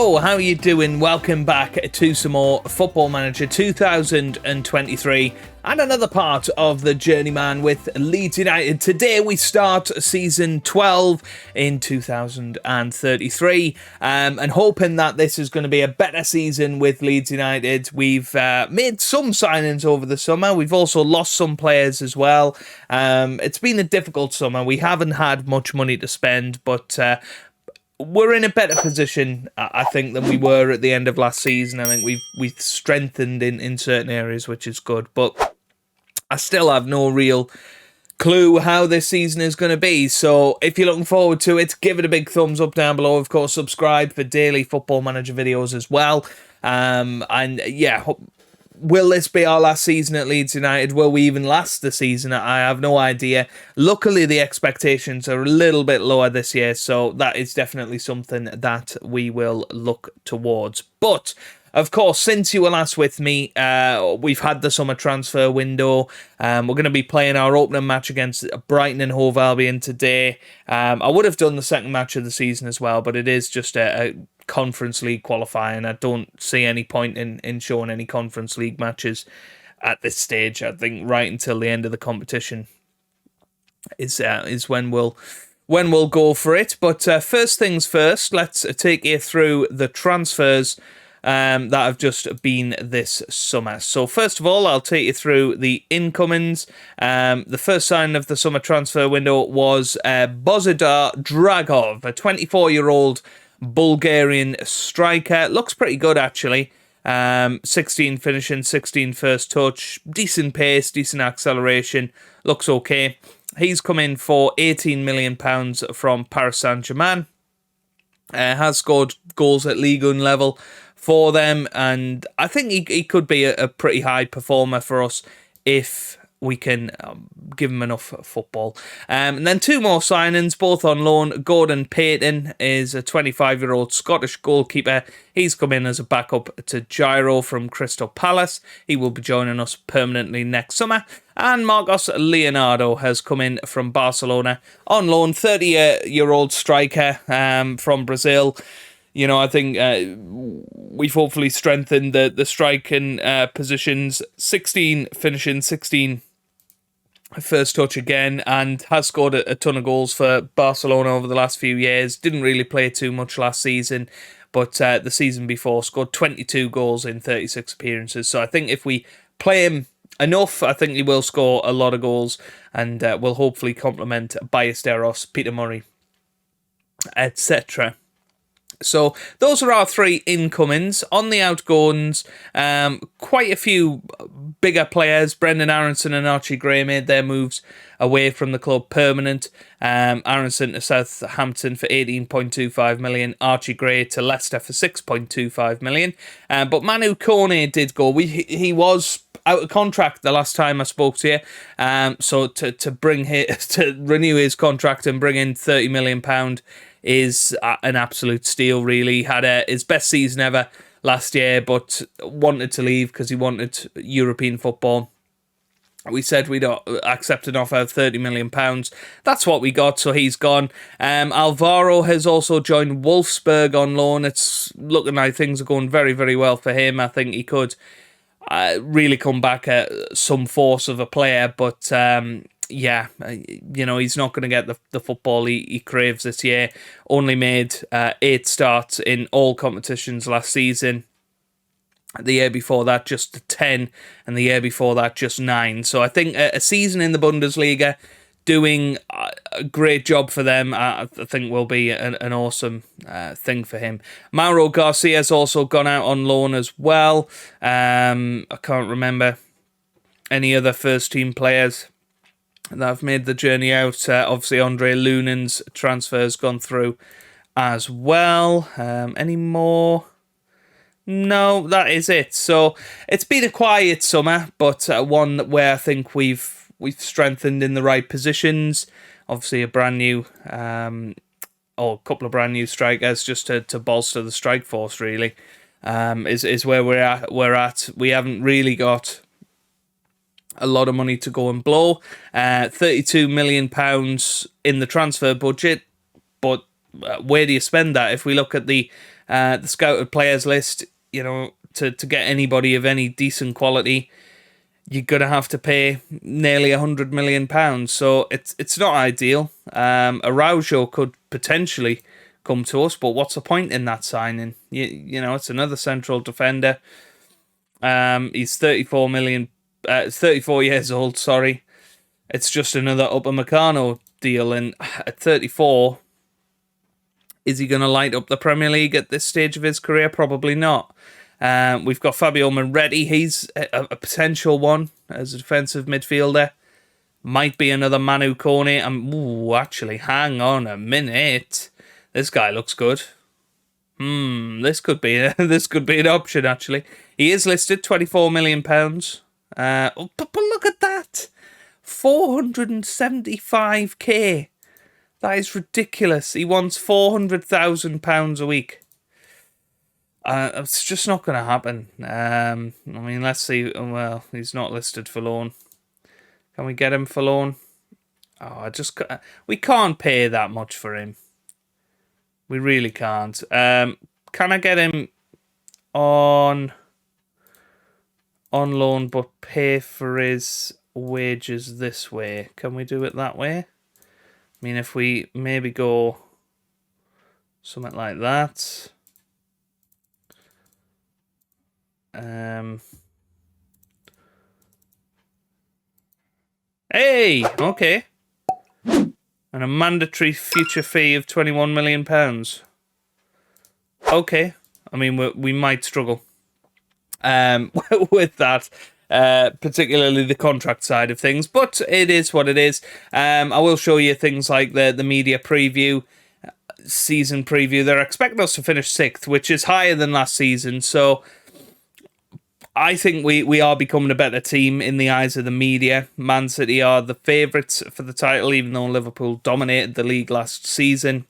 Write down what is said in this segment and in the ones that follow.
Hello, how are you doing? Welcome back to some more Football Manager 2023 and another part of the Journeyman with Leeds United. Today we start season 12 in 2033 and hoping that this is going to be a better season with Leeds United. We've made some signings over the summer. We've also lost some players as well. It's been a difficult summer. We haven't had much money to spend, but we're in a better position, I think, than we were at the end of last season. I think we've strengthened in certain areas, which is good. But I still have no real clue how this season is going to be. So if you're looking forward to it, give it a big thumbs up down below. Of course, subscribe for daily Football Manager videos as well. And yeah, will this be our last season at Leeds United? Will we even last the season? I have no idea. Luckily, the expectations are a little bit lower this year, so that is definitely something that we will look towards. But of course, since you were last with me, we've had the summer transfer window. We're going to be playing our opening match against Brighton and Hove Albion today. I would have done the second match of the season as well, but it is just a Conference League qualifying. I don't see any point in showing any Conference League matches at this stage. I think right until the end of the competition is when we'll go for it. But first things first, let's take you through the transfers that have just been this summer. So first of all, I'll take you through the incomings. The first sign of the summer transfer window was Bozidar Dragov, a 24-year-old Bulgarian striker. Looks pretty good, actually. 16 finishing, 16 first touch, decent pace, decent acceleration. Looks okay. He's come in for £18 million from Paris Saint-Germain. Has scored goals at Ligue 1 level for them, and I think he could be a pretty high performer for us if we can give him enough football. And then two more signings, both on loan. Gordon Payton is a 25-year-old Scottish goalkeeper. He's come in as a backup to Gyro from Crystal Palace. He will be joining us permanently next summer. And Marcos Leonardo has come in from Barcelona on loan. 30-year-old striker from Brazil. You know, I think we've hopefully strengthened the striking positions. 16 finishing, 16 first touch again, and has scored a ton of goals for Barcelona over the last few years. Didn't really play too much last season, but the season before scored 22 goals in 36 appearances. So I think if we play him enough, I think he will score a lot of goals, and will hopefully complement Ballesteros, Peter Murray, etc. So those are our three incomings. On the outgoings, quite a few bigger players. Brendan Aronson and Archie Gray made their moves away from the club permanent. Aronson to Southampton for 18.25 million. Archie Gray to Leicester for 6.25 million. But Manu Kone did go. He was out of contract the last time I spoke to you. So to renew his contract and bring in £30 million is an absolute steal, really. Had his best season ever last year, but wanted to leave because he wanted European football. We said we'd accept an offer of £30 million. That's what we got, so he's gone. Alvaro has also joined Wolfsburg on loan. It's looking like things are going very, very well for him. I think he could really come back at some force of a player, but yeah, you know, he's not going to get the football he craves this year. Only made 8 starts in all competitions last season. The year before that, just 10, and the year before that, just 9. So I think a season in the Bundesliga, doing a great job for them, I think will be an awesome thing for him. Mauro Garcia's also gone out on loan as well. I can't remember any other first-team players that have made the journey out. Obviously, Andre Lunen's transfer has gone through as well. Any more? No, that is it. So it's been a quiet summer, but one where I think we've strengthened in the right positions. Obviously, a brand new, or a couple of brand new strikers just to bolster the strike force. Really, is where we're at. We haven't really got a lot of money to go and blow. £32 million in the transfer budget, but where do you spend that? If we look at the the scouted players list, to get anybody of any decent quality, you're going to have to pay nearly £100 million. So it's not ideal. Araujo could potentially come to us, but what's the point in that signing? It's another central defender. He's 34 years old, sorry. It's just another Upamecano deal, and at 34, is he going to light up the Premier League at this stage of his career? Probably not. We've got Fabio Moretti. He's a potential one as a defensive midfielder. Might be another Manu Kone. Actually, hang on a minute. This guy looks good. This could be an option. Actually, he is listed £24 million. But look at that, 475k. That is ridiculous. He wants £400,000 a week. It's just not going to happen. Let's see. Well, he's not listed for loan. Can we get him for loan? We can't pay that much for him. We really can't. Can I get him on loan but pay for his wages this way? Can we do it that way? If we maybe go something like that. Hey, okay. And a mandatory future fee of £21 million. Okay. We might struggle with that, particularly the contract side of things, but it is what it is. I will show you things like the media preview, season preview. They're expecting us to finish 6th, which is higher than last season, so I think we are becoming a better team in the eyes of the media. Man City are the favourites for the title, even though Liverpool dominated the league last season.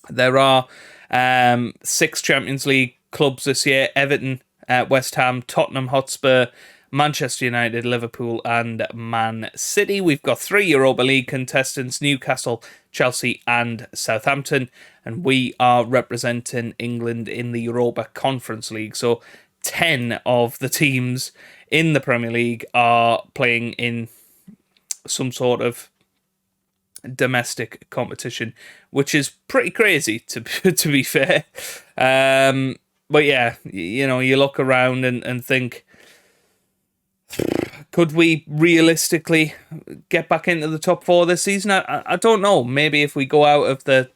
There are 6 Champions League clubs this year: Everton, West Ham, Tottenham Hotspur, Manchester United, Liverpool and Man City. We've got 3 Europa League contestants: Newcastle, Chelsea and Southampton. And we are representing England in the Europa Conference League. So 10 of the teams in the Premier League are playing in some sort of domestic competition, which is pretty crazy to be fair. But yeah, you look around and think, could we realistically get back into the top 4 this season? I don't know. Maybe if we go out of the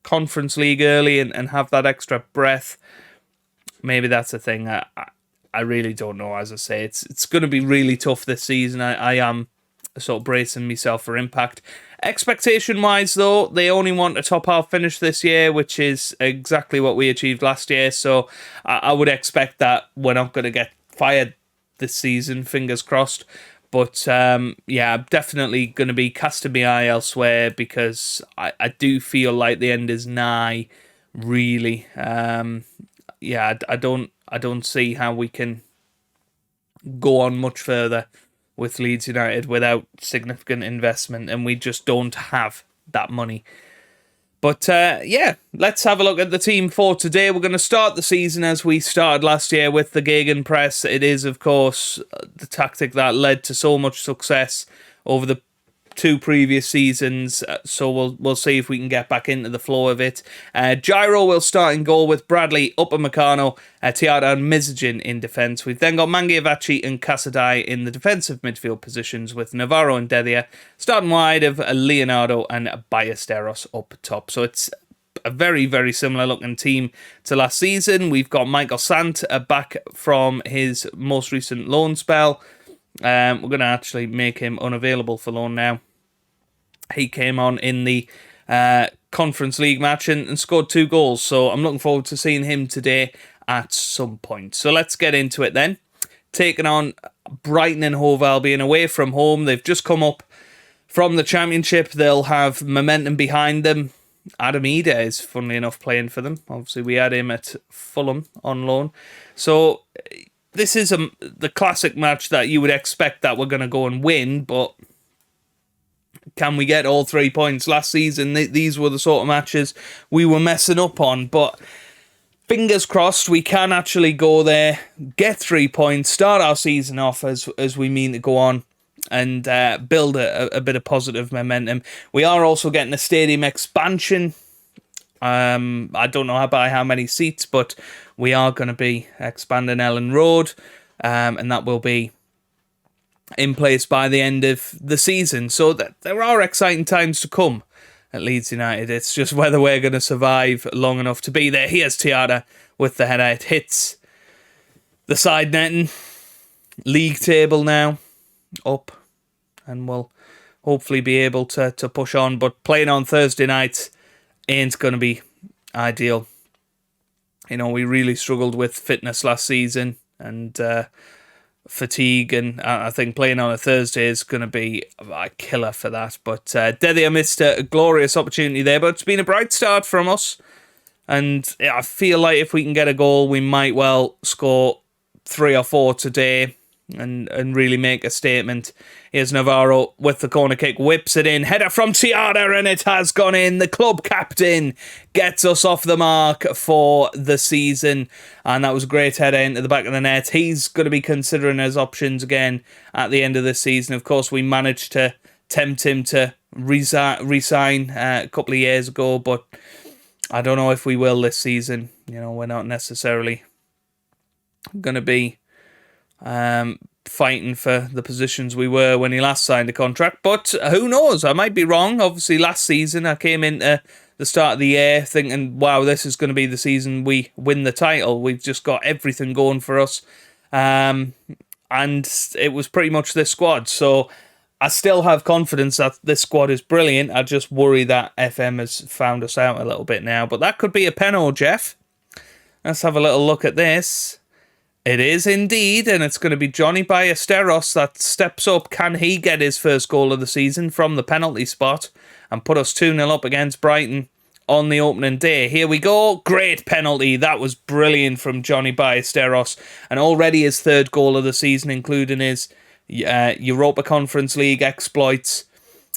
Conference League early and have that extra breath, maybe that's a thing. I really don't know. As I say, it's going to be really tough this season. I am sort of bracing myself for impact. Expectation-wise, though, they only want a top half finish this year, which is exactly what we achieved last year. So I would expect that we're not going to get fired this season, fingers crossed. But I'm definitely going to be casting my eye elsewhere, because I do feel like the end is nigh, really. I don't see how we can go on much further with Leeds United without significant investment, and we just don't have that money. But let's have a look at the team for today. We're going to start the season as we started last year with the Gegenpress. It is, of course, the tactic that led to so much success over the 2 previous seasons, so we'll see if we can get back into the flow of it. Gyro will start in goal with Bradley, Upamecano, Tiara and Mizajin in defence. We've then got Mangiavachi and Casadei in the defensive midfield positions, with Navarro and Dedia starting wide of Leonardo and Ballesteros up top. So it's a very, very similar looking team to last season. We've got Michael Sant back from his most recent loan spell. We're going to actually make him unavailable for loan now. He came on in the Conference League match and scored 2 goals. So I'm looking forward to seeing him today at some point. So let's get into it then. Taking on Brighton and Hove Albion away from home. They've just come up from the Championship. They'll have momentum behind them. Adam Ida is, funnily enough, playing for them. Obviously, we had him at Fulham on loan. So this is the classic match that you would expect that we're going to go and win, but can we get all 3 points? Last season, these were the sort of matches we were messing up on, but fingers crossed we can actually go there, get 3 points, start our season off as we mean to go on, and build a bit of positive momentum. We are also getting a stadium expansion. I don't know by how many seats, but we are going to be expanding Ellen Road, and that will be in place by the end of the season. So there are exciting times to come at Leeds United. It's just whether we're going to survive long enough to be there. Here's Tiata with the header. It hits the side netting. League table now up, and we'll hopefully be able to push on. But playing on Thursday night ain't going to be ideal. You know, we really struggled with fitness last season and fatigue, and I think playing on a Thursday is going to be a killer for that. But Dedhia missed a glorious opportunity there, but it's been a bright start from us, and I feel like if we can get a goal, we might well score 3 or 4 today and really make a statement. Here's Navarro with the corner kick, whips it in, header from Tiata, and it has gone in. The club captain gets us off the mark for the season, and that was a great header into the back of the net. He's going to be considering his options again at the end of the season. Of course, we managed to tempt him to resign a couple of years ago, but I don't know if we will this season. You know, we're not necessarily going to be fighting for the positions we were when he last signed a contract, but who knows, I might be wrong. Obviously last season I came into the start of the year thinking, wow, this is going to be the season we win the title. We've just got everything going for us, and it was pretty much this squad. So I still have confidence that this squad is brilliant. I just worry that FM has found us out a little bit now, but that could be a penalty, Jeff. Let's have a little look at this. It is indeed, and it's going to be Johnny Ballesteros that steps up. Can he get his first goal of the season from the penalty spot and put us 2-0 up against Brighton on the opening day? Here we go. Great penalty. That was brilliant from Johnny Ballesteros, and already his 3rd goal of the season, including his Europa Conference League exploits.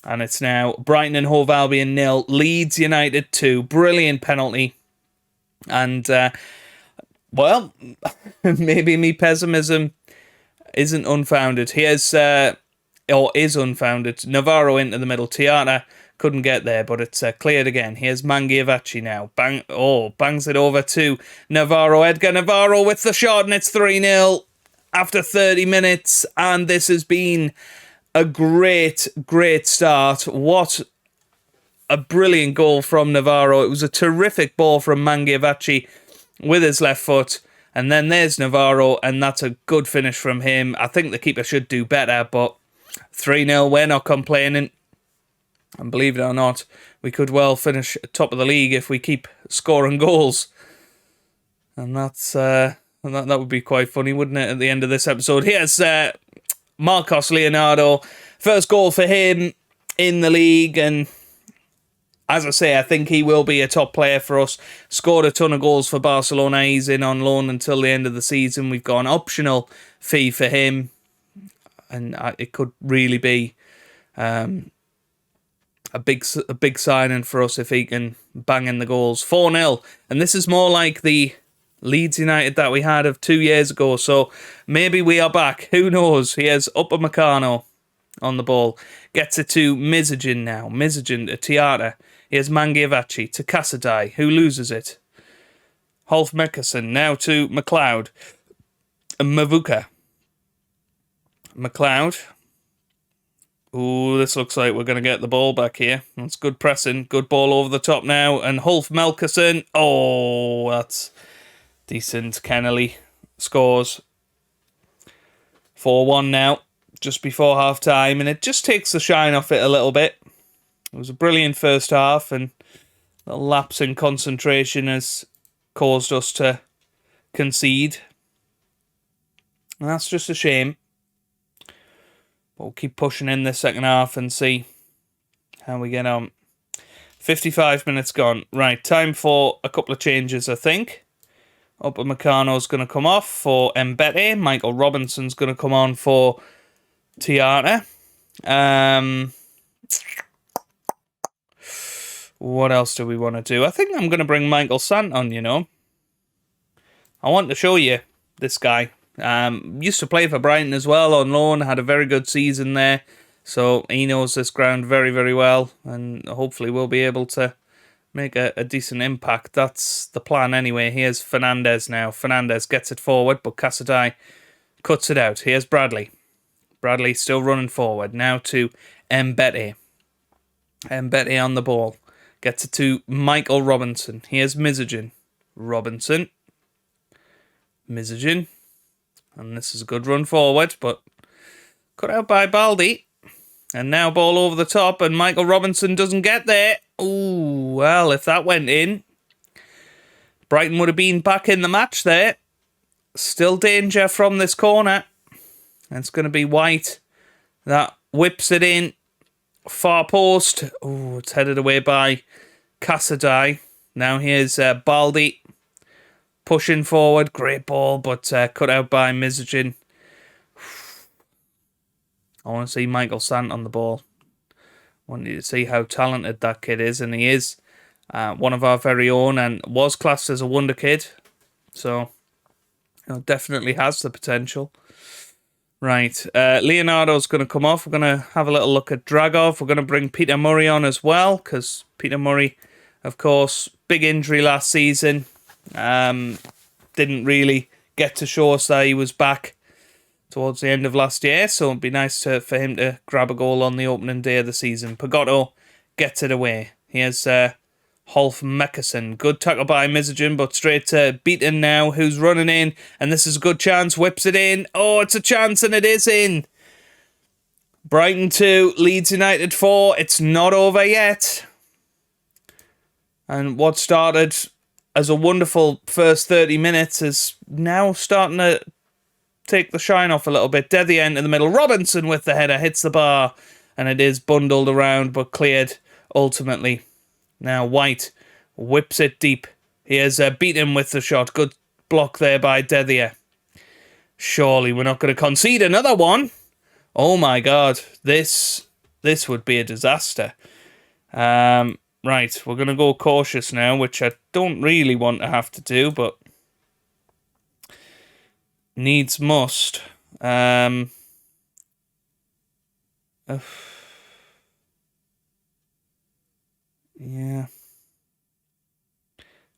And it's now Brighton and Hove Albion 0, Leeds United 2. Brilliant penalty. And well, maybe me pessimism isn't unfounded. Here's, or is unfounded. Navarro into the middle. Tiata couldn't get there, but it's cleared again. Here's Mangiavachi now. Bangs it over to Navarro. Edgar Navarro with the shot, and it's 3-0 after 30 minutes. And this has been a great, great start. What a brilliant goal from Navarro. It was a terrific ball from Mangiavachi with his left foot, and then there's Navarro, and that's a good finish from him. I think the keeper should do better, but 3-0, we're not complaining. And believe it or not, we could well finish top of the league if we keep scoring goals. And that's that would be quite funny, wouldn't it, at the end of this episode? Here's Marcos Leonardo. First goal for him in the league, and as I say, I think he will be a top player for us. Scored a ton of goals for Barcelona. He's in on loan until the end of the season. We've got an optional fee for him, and it could really be a big signing for us if he can bang in the goals. 4-0, and this is more like the Leeds United that we had of 2 years ago, so maybe we are back. Who knows? Here's Upamecano on the ball. Gets it to Mizajin now. Mizajin to Tiata. Here's Mangiavachi to Casadei, who loses it. Holf Meckerson now to McLeod. Mavuka. McLeod. Ooh, this looks like we're going to get the ball back here. That's good pressing. Good ball over the top now. And Holf Melkerson. Oh, that's decent. Kennelly scores. 4-1 now, just before half-time. And it just takes the shine off it a little bit. It was a brilliant first half, and the lapse in concentration has caused us to concede. And that's just a shame. But we'll keep pushing in this second half and see how we get on. 55 minutes gone. Right, time for a couple of changes, I think. Upamecano's going to come off for Mbete. Michael Robinson's going to come on for Tiata. What else do we want to do? I think I'm going to bring Michael Sant on, you know. I want to show you this guy. Used to play for Brighton as well on loan, had a very good season there. So he knows this ground very, very well, and hopefully we'll be able to make a decent impact. That's the plan anyway. Here's Fernandez now. Fernandez gets it forward, but Casadei cuts it out. Here's Bradley. Bradley still running forward. Now to Mbete. Mbete on the ball. Gets it to Michael Robinson. Here's Mizogen. Robinson. Mizogen. And this is a good run forward, but cut out by Baldi. And now ball over the top, and Michael Robinson doesn't get there. Ooh, well, if that went in, Brighton would have been back in the match there. Still danger from this corner. And it's going to be White. That whips it in. Far post. Ooh, it's headed away by Casadei. Now here's Baldi. Pushing forward. Great ball, but cut out by Mizogen. I want to see Michael Sant on the ball. I want you to see how talented that kid is, and he is one of our very own, and was classed as a wonder kid. So, you know, definitely has the potential. Right, Leonardo's going to come off. We're going to have a little look at Dragov. We're going to bring Peter Murray on as well, because Peter Murray, of course, big injury last season. Didn't really get to show us that he was back towards the end of last year, so it'd be nice for him to grab a goal on the opening day of the season. Pagotto gets it away. Here's Holf Meckerson. Good tackle by Mizogen, but straight to Beaton now, who's running in, and this is a good chance. Whips it in. Oh, it's a chance, and it is in. Brighton 2, Leeds United 4. It's not over yet. And what started as a wonderful first 30 minutes is now starting to take the shine off a little bit. Dethier into the middle. Robinson with the header hits the bar, and it is bundled around but cleared ultimately. Now White whips it deep. Here's Beaton with the shot. Good block there by Dethier. Surely we're not going to concede another one. Oh my God, this would be a disaster. Right, we're going to go cautious now, which I don't really want to have to do, but needs must. Yeah.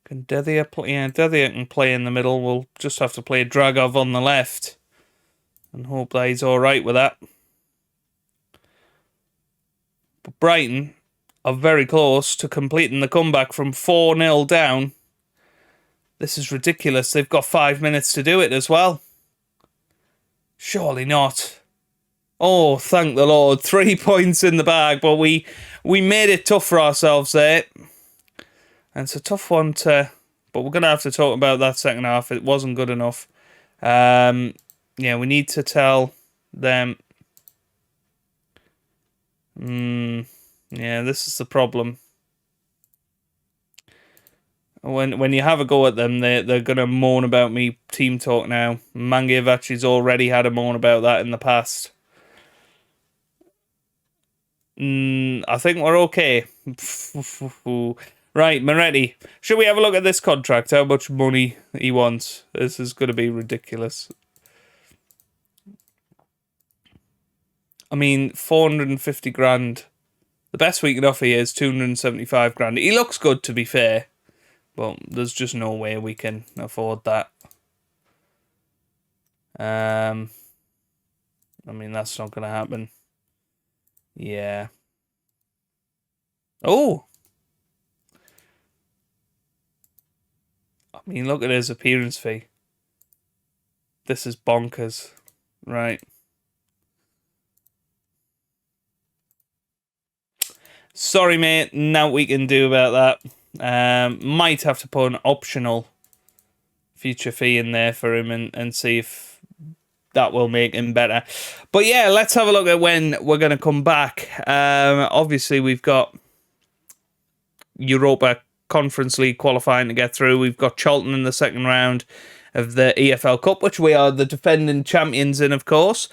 Can Dethier play? Yeah, Dethier can play in the middle. We'll just have to play Dragov on the left and hope that he's all right with that. But Brighton are very close to completing the comeback from 4-0 down. This is ridiculous. They've got 5 minutes to do it as well. Surely not. Oh, thank the Lord. 3 points in the bag, but we made it tough for ourselves there. And it's a tough one to... But we're going to have to talk about that second half. It wasn't good enough. Yeah, we need to tell them... yeah, this is the problem. When you have a go at them, they're going to moan about me team talk now. Mangievachi's already had a moan about that in the past. I think we're okay. Right, Moretti. Should we have a look at this contract? How much money he wants? This is going to be ridiculous. I mean, 450 grand. The best we can offer here is 275 grand. He looks good, to be fair. But there's just no way we can afford that. I mean, that's not going to happen. Yeah. Oh! I mean, look at his appearance fee. This is bonkers. Right. Sorry, mate. Nothing we can do about that. Might have to put an optional future fee in there for him and see if that will make him better. But yeah, let's have a look at when we're going to come back. Obviously, we've got Europa Conference League qualifying to get through. We've got Charlton in the second round of the EFL Cup, which we are the defending champions in, of course.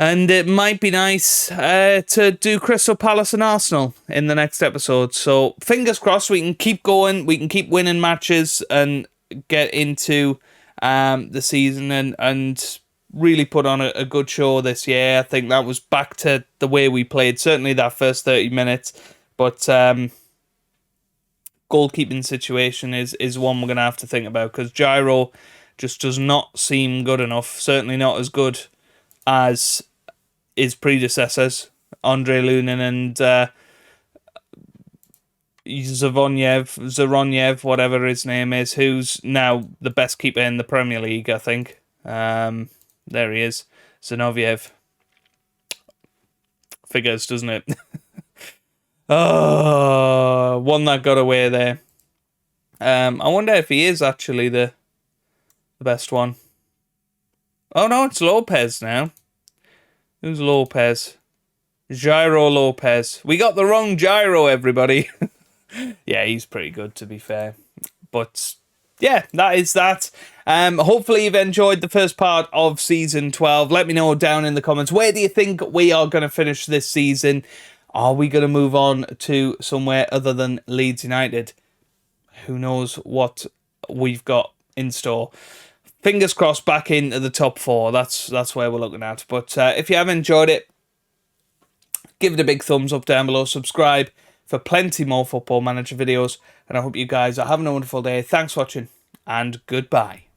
And it might be nice to do Crystal Palace and Arsenal in the next episode. So fingers crossed we can keep going. We can keep winning matches and get into the season and really put on a good show this year. I think that was back to the way we played. Certainly that first 30 minutes. But goalkeeping situation is one we're going to have to think about. Because Gyro just does not seem good enough. Certainly not as good as his predecessors, Andrei Lunin and Zaronyev, whatever his name is, who's now the best keeper in the Premier League, I think. There he is, Zinoviev. Figures, doesn't it? Oh, one that got away there. I wonder if he is actually the best one. Oh no, it's Lopez now. Who's Lopez? Gyro Lopez. We got the wrong Gyro, everybody. Yeah, he's pretty good, to be fair. But yeah, that is that. Hopefully you've enjoyed the first part of Season 12. Let me know down in the comments. Where do you think we are going to finish this season? Are we going to move on to somewhere other than Leeds United? Who knows what we've got in store. Fingers crossed back into the top 4. That's where we're looking at. But if you have enjoyed it, give it a big thumbs up down below. Subscribe for plenty more Football Manager videos. And I hope you guys are having a wonderful day. Thanks for watching and goodbye.